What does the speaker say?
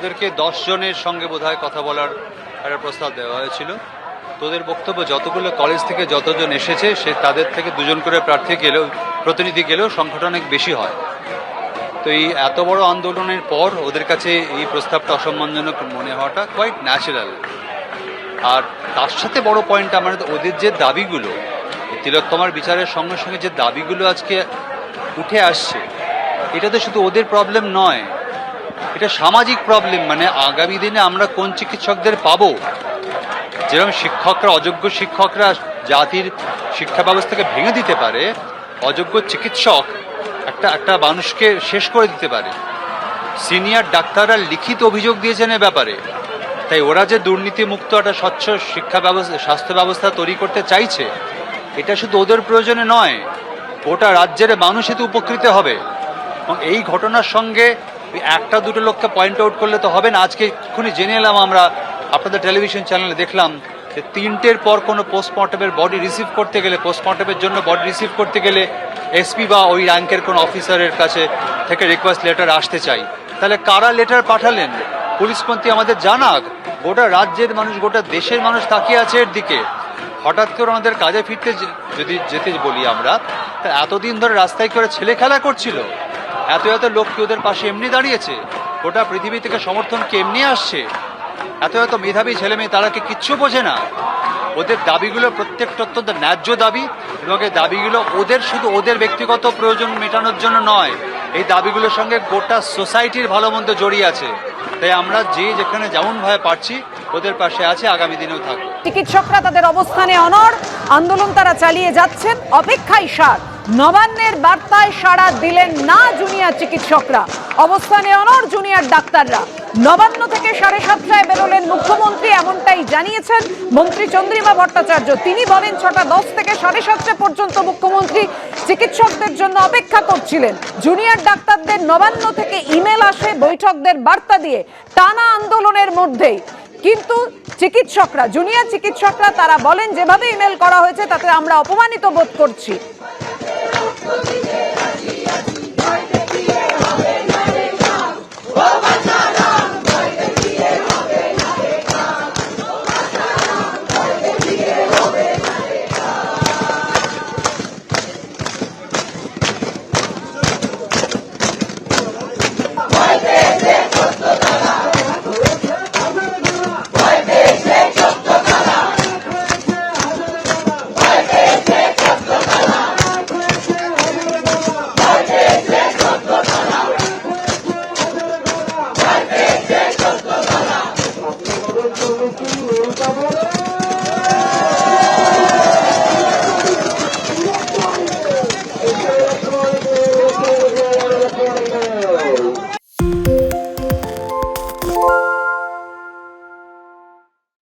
ওদেরকে 10 জনের সঙ্গে বোধহয় কথা বলার একটা প্রস্তাব দেওয়া হয়েছিল। তোদের বক্তব্য যতগুলো কলেজ থেকে যতজন এসেছে সে তাদের থেকে 2 জন করে প্রতিনিধি গেলেও সংখ্যাটা অনেক বেশি হয়। তো এই এত বড় আন্দোলনের পর ওদের কাছে এই প্রস্তাবটা অসম্মানজনক মনে হওয়াটা কোয়াইট ন্যাচারাল। আর তার সাথে বড় পয়েন্ট আমার ওদের যে দাবিগুলো, তিলোত্তমার বিচারের সঙ্গে সঙ্গে যে দাবিগুলো আজকে উঠে আসছে, এটা তো শুধু ওদের প্রবলেম নয়, এটা সামাজিক প্রবলেম। মানে আগামী দিনে আমরা কোন চিকিৎসকদের পাবো? যেরকম শিক্ষকরা, অযোগ্য শিক্ষকরা জাতির শিক্ষা ব্যবস্থাকে ভেঙে দিতে পারে, অযোগ্য চিকিৎসক একটা মানুষকে শেষ করে দিতে পারে। সিনিয়র ডাক্তাররা লিখিত অভিযোগ দিয়েছেন এ ব্যাপারে। তাই ওরা যে দুর্নীতিমুক্ত একটা স্বচ্ছ শিক্ষা ব্যবস্থা, স্বাস্থ্য ব্যবস্থা তৈরি করতে চাইছে, এটা শুধু ওদের প্রয়োজনে নয়, গোটা রাজ্যের মানুষ এতে উপকৃত হবে। এবং এই ঘটনার সঙ্গে একটা দুটো লোককে পয়েন্ট আউট করলে তো হবে না। আজকে এক্ষুনি জেনে এলাম, আমরা আপনাদের টেলিভিশন চ্যানেলে দেখলাম যে 3টের পর কোনো পোস্টমর্টমের বডি রিসিভ করতে গেলে, পোস্টমর্টমের জন্য বডি রিসিভ করতে গেলে এসপি বা ওই র্যাঙ্কের কোনো অফিসারের কাছে থেকে রিকোয়েস্ট লেটার আসতে চাই। তাহলে কারা লেটার পাঠালেন? পুলিশমন্ত্রী আমাদের জানাক। গোটা রাজ্যের মানুষ, গোটা দেশের মানুষ তাকিয়ে আছে এর দিকে। হঠাৎ করে আমাদের কাজে ফিরতে যদি যেতে বলি আমরা, তা এতদিন ধরে রাস্তায় করে ছেলে খেলা করছিল, এত এত লোক কি ওদের পাশে এমনি দাঁড়িয়েছে? গোটা পৃথিবী থেকে সমর্থন কি এমনি আসছে? এত এত মেধাবী ছেলে মেয়ে, তারা কি কিচ্ছু বোঝে না? ওদের দাবিগুলো প্রত্যেকটা অত্যন্ত ন্যায্য দাবি, এবং এই দাবিগুলো ওদের শুধু ওদের ব্যক্তিগত প্রয়োজন মেটানোর জন্য নয়, এই দাবিগুলোর সঙ্গে গোটা সোসাইটির ভালো মন্দ জড়িয়ে আছে। তাই আমরা যেখানে যেমন ভাবে পারছি ওদের পাশে আছে, আগামী দিনেও থাকবো। চিকিৎসকরা তাদের অবস্থানে অনড়, আন্দোলন তারা চালিয়ে যাচ্ছেন, অপেক্ষায় সার। নবান্নের বার্তায় সাড়া দিলেন না জুনিয়র চিকিৎসকরা, অবস্থানে অনড় জুনিয়র ডাক্তাররা। নবান্ন থেকে 7:30টায় বেরোলেন মুখ্যমন্ত্রী, এমনটাই জানিয়েছেন মন্ত্রী চন্দ্রিমা ভট্টাচার্য। তিনি বলেন 6:10 থেকে 7:30টা পর্যন্ত মুখ্যমন্ত্রী চিকিৎসকদের জন্য অপেক্ষা করছিলেন। জুনিয়র ডাক্তারদের নবান্ন থেকে ইমেল আসে বৈঠকদের বার্তা দিয়ে, টানা আন্দোলনের মধ্যেই। কিন্তু চিকিৎসকরা, জুনিয়র চিকিৎসকরা তারা বলেন যেভাবে ইমেল করা হয়েছে তাতে আমরা অপমানিত বোধ করছি। Oh, my God!